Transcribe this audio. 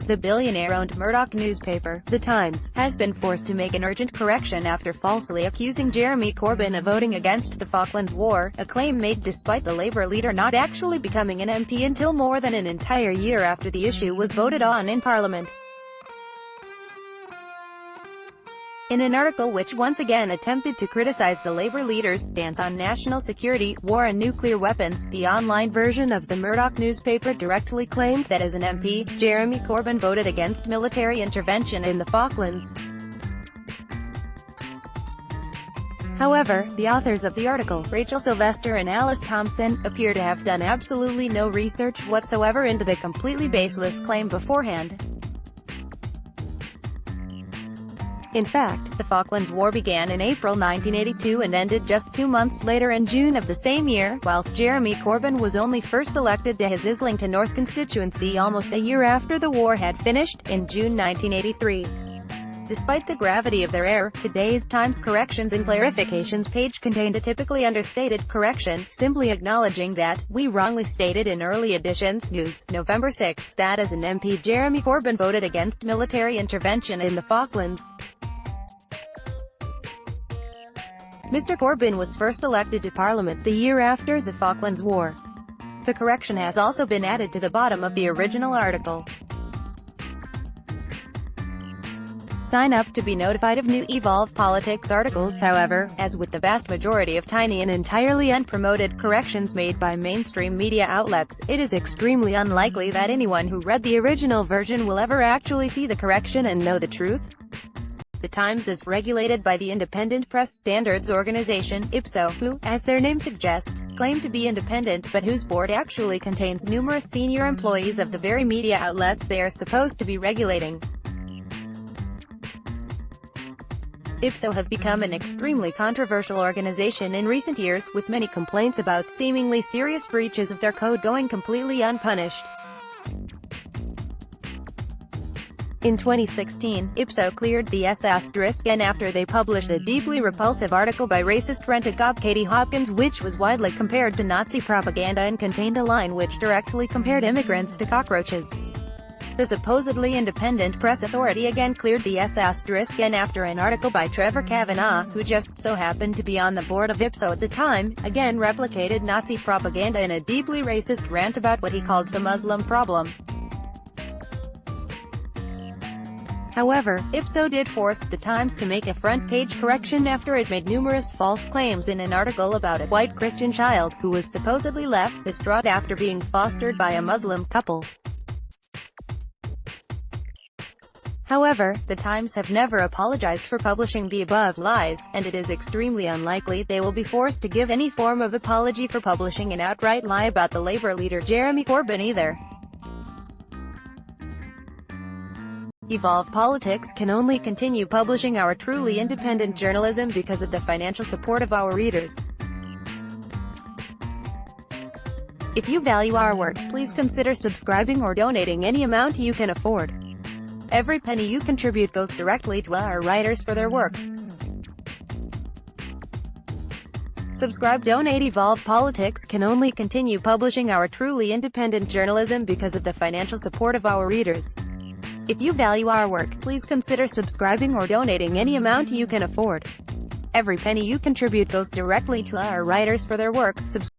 The billionaire-owned Murdoch newspaper, The Times, has been forced to make an urgent correction after falsely accusing Jeremy Corbyn of voting against the Falklands War, a claim made despite the Labour leader not actually becoming an MP until more than an entire year after the issue was voted on in Parliament. In an article which once again attempted to criticize the Labour leader's stance on national security, war and nuclear weapons, the online version of the Murdoch newspaper directly claimed that as an MP, Jeremy Corbyn voted against military intervention in the Falklands. However, the authors of the article, Rachel Sylvester and Alice Thompson, appear to have done absolutely no research whatsoever into the completely baseless claim beforehand. In fact, the Falklands War began in April 1982 and ended just 2 months later in June of the same year, whilst Jeremy Corbyn was only first elected to his Islington North constituency almost a year after the war had finished, in June 1983. Despite the gravity of their error, today's Times Corrections and Clarifications page contained a typically understated correction, simply acknowledging that, we wrongly stated in early editions, News, November 6, that as an MP Jeremy Corbyn voted against military intervention in the Falklands. Mr. Corbyn was first elected to Parliament the year after the Falklands War. The correction has also been added to the bottom of the original article. Sign up to be notified of new Evolve Politics articles. However, as with the vast majority of tiny and entirely unpromoted corrections made by mainstream media outlets, it is extremely unlikely that anyone who read the original version will ever actually see the correction and know the truth. The Times is regulated by the Independent Press Standards Organization, IPSO, who, as their name suggests, claim to be independent but whose board actually contains numerous senior employees of the very media outlets they are supposed to be regulating. IPSO have become an extremely controversial organization in recent years, with many complaints about seemingly serious breaches of their code going completely unpunished. In 2016, IPSO cleared the S**N after they published a deeply repulsive article by racist rent-a-cop Katie Hopkins which was widely compared to Nazi propaganda and contained a line which directly compared immigrants to cockroaches. The supposedly independent press authority again cleared the S**N after an article by Trevor Kavanagh, who just so happened to be on the board of IPSO at the time, again replicated Nazi propaganda in a deeply racist rant about what he called the Muslim problem. However, IPSO did force the Times to make a front-page correction after it made numerous false claims in an article about a white Christian child, who was supposedly left distraught after being fostered by a Muslim couple. However, the Times have never apologized for publishing the above lies, and it is extremely unlikely they will be forced to give any form of apology for publishing an outright lie about the Labour leader Jeremy Corbyn either. Evolve Politics can only continue publishing our truly independent journalism because of the financial support of our readers. If you value our work, please consider subscribing or donating any amount you can afford. Every penny you contribute goes directly to our writers for their work. Subscribe, donate. Evolve Politics can only continue publishing our truly independent journalism because of the financial support of our readers. If you value our work, please consider subscribing or donating any amount you can afford. Every penny you contribute goes directly to our writers for their work.